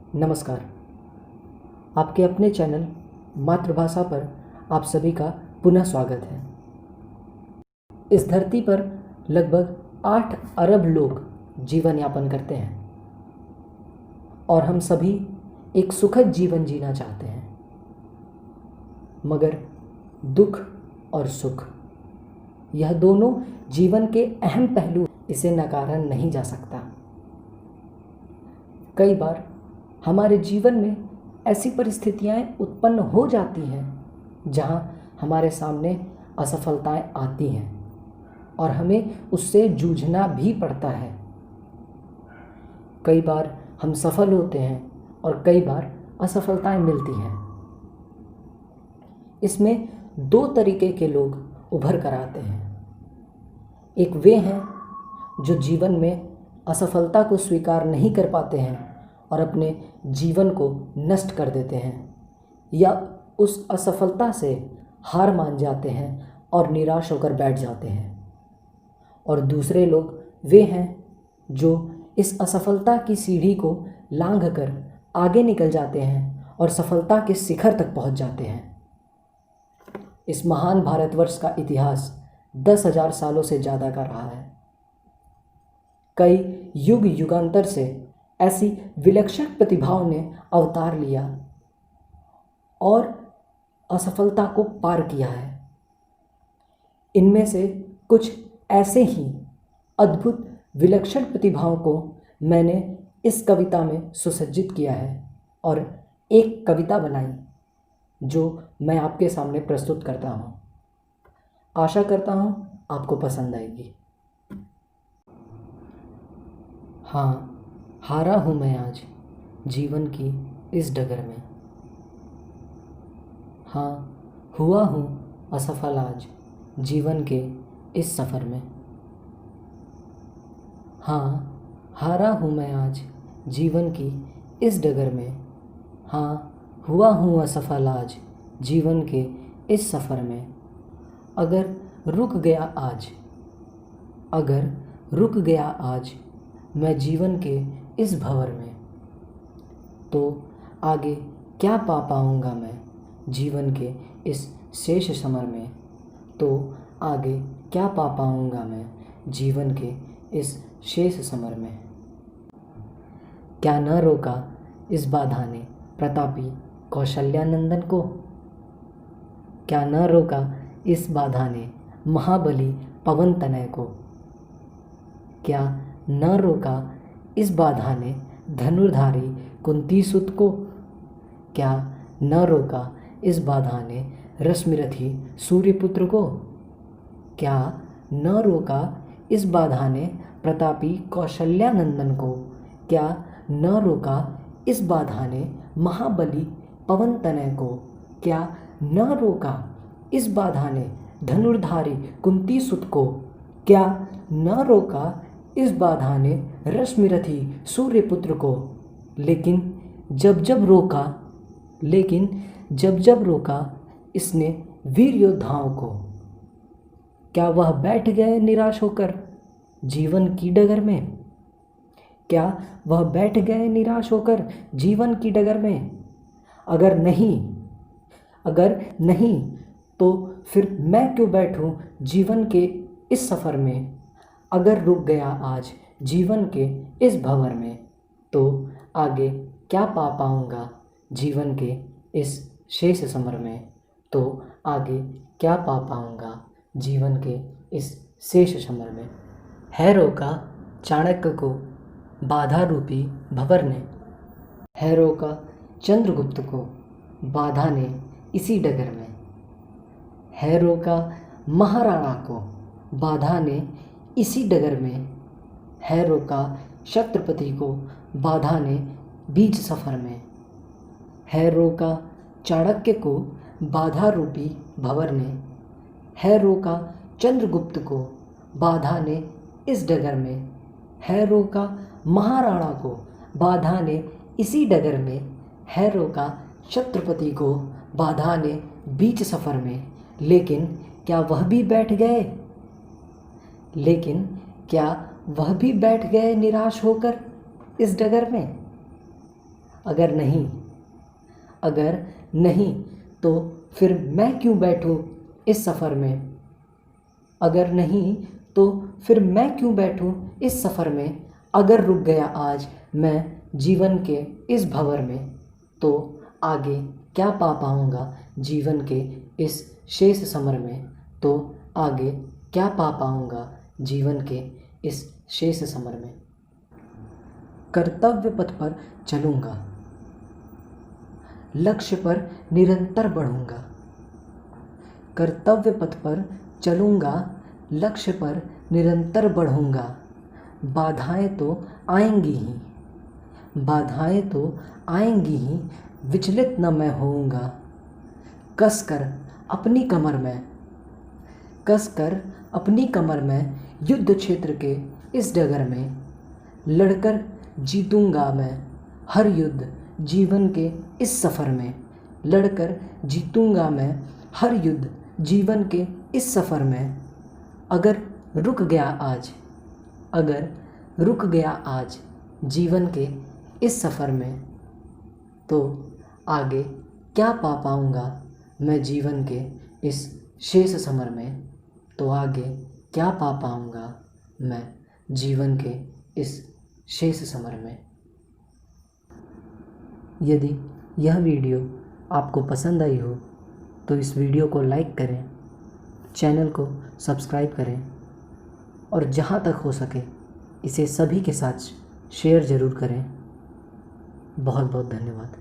नमस्कार। आपके अपने चैनल मातृभाषा पर आप सभी का पुनः स्वागत है। इस धरती पर लगभग 8 अरब लोग जीवन यापन करते हैं और हम सभी एक सुखद जीवन जीना चाहते हैं, मगर दुख और सुख यह दोनों जीवन के अहम पहलू, इसे नकारा नहीं जा सकता। कई बार हमारे जीवन में ऐसी परिस्थितियाँ उत्पन्न हो जाती हैं जहाँ हमारे सामने असफलताएं आती हैं और हमें उससे जूझना भी पड़ता है। कई बार हम सफल होते हैं और कई बार असफलताएं मिलती हैं। इसमें 2 तरीके के लोग उभर कर आते हैं। एक वे हैं जो जीवन में असफलता को स्वीकार नहीं कर पाते हैं और अपने जीवन को नष्ट कर देते हैं, या उस असफलता से हार मान जाते हैं और निराश होकर बैठ जाते हैं। और दूसरे लोग वे हैं जो इस असफलता की सीढ़ी को लांघकर आगे निकल जाते हैं और सफलता के शिखर तक पहुंच जाते हैं। इस महान भारतवर्ष का इतिहास 10,000 सालों से ज़्यादा का रहा है। कई युग युगांतर से ऐसी विलक्षण प्रतिभाओं ने अवतार लिया और असफलता को पार किया है। इनमें से कुछ ऐसे ही अद्भुत विलक्षण प्रतिभाओं को मैंने इस कविता में सुसज्जित किया है और एक कविता बनाई जो मैं आपके सामने प्रस्तुत करता हूँ। आशा करता हूँ आपको पसंद आएगी। हाँ, हारा हूँ मैं आज जीवन की इस डगर में। हाँ, हुआ हूँ असफल आज जीवन के इस सफ़र में। हाँ, हारा हूँ मैं आज जीवन की इस डगर में। हाँ, हुआ हूँ असफल आज जीवन के इस सफ़र में। अगर रुक गया आज मैं जीवन के इस भंवर में, तो आगे क्या पा पाऊँगा मैं जीवन के इस शेष समर में। तो आगे क्या पा पाऊँगा मैं जीवन के इस शेष समर में। क्या न रोका इस बाधा ने प्रतापी कौशल्यानंदन को। क्या न रोका इस बाधा ने महाबली पवन तनय को। क्या न रोका इस बाधा ने धनुर्धारी कुंतीसुत को। क्या न रोका इस बाधा ने रश्मिरथी सूर्यपुत्र को। क्या न रोका इस बाधा ने प्रतापी कौशल्यानंदन को। क्या न रोका इस बाधा ने महाबली पवन तनय को। क्या न रोका इस बाधा ने धनुर्धारी कुंतीसुत को। क्या न रोका इस बाधा ने रश्मिरथी सूर्यपुत्र को। लेकिन जब जब रोका इसने वीर योद्धाओं को। क्या वह बैठ गए निराश होकर जीवन की डगर में। क्या वह बैठ गए निराश होकर जीवन की डगर में। अगर नहीं तो फिर मैं क्यों बैठूं जीवन के इस सफ़र में। अगर रुक गया आज जीवन के इस भंवर में, तो आगे क्या पा पाऊँगा जीवन के इस शेष समर में। तो आगे क्या पा पाऊँगा जीवन के इस शेष समर में। है रोका चाणक्य को बाधा रूपी भंवर ने। है रोका चंद्रगुप्त को बाधा ने इसी डगर में। है रोका महाराणा को बाधा ने इसी डगर में। है रोका छत्रपति को बाधा ने बीच सफ़र में। है रोका चाणक्य को बाधा रूपी भंवर ने। है रोका चंद्रगुप्त को बाधा ने इस डगर में। है रोका महाराणा को बाधा ने इसी डगर में। है रोका छत्रपति को बाधा ने बीच सफ़र में। लेकिन क्या वह भी बैठ गए निराश होकर इस डगर में। अगर नहीं तो फिर मैं क्यों बैठूं इस सफ़र में। अगर नहीं तो फिर मैं क्यों बैठूं इस सफ़र में। अगर रुक गया आज मैं जीवन के इस भंवर में, तो आगे क्या पा पाऊँगा जीवन के इस शेष समर में। तो आगे क्या पा पाऊँगा जीवन के इस शेष समर में। कर्तव्य पथ पर चलूँगा, लक्ष्य पर निरंतर बढ़ूँगा। कर्तव्य पथ पर चलूँगा, लक्ष्य पर निरंतर बढ़ूँगा। बाधाएं तो आएंगी ही, विचलित न मैं होऊंगा। कसकर अपनी कमर में युद्ध क्षेत्र के इस डगर में लड़कर जीतूंगा मैं हर युद्ध जीवन के इस सफ़र में। लड़कर जीतूंगा मैं हर युद्ध जीवन के इस सफ़र में। अगर रुक गया आज जीवन के इस सफ़र में, तो आगे क्या पा पाऊँगा मैं जीवन के इस शेष समर में। तो आगे क्या पा पाऊँगा मैं जीवन के इस शेष समर में। यदि यह वीडियो आपको पसंद आई हो तो इस वीडियो को लाइक करें, चैनल को सब्सक्राइब करें और जहाँ तक हो सके इसे सभी के साथ शेयर ज़रूर करें। बहुत बहुत धन्यवाद।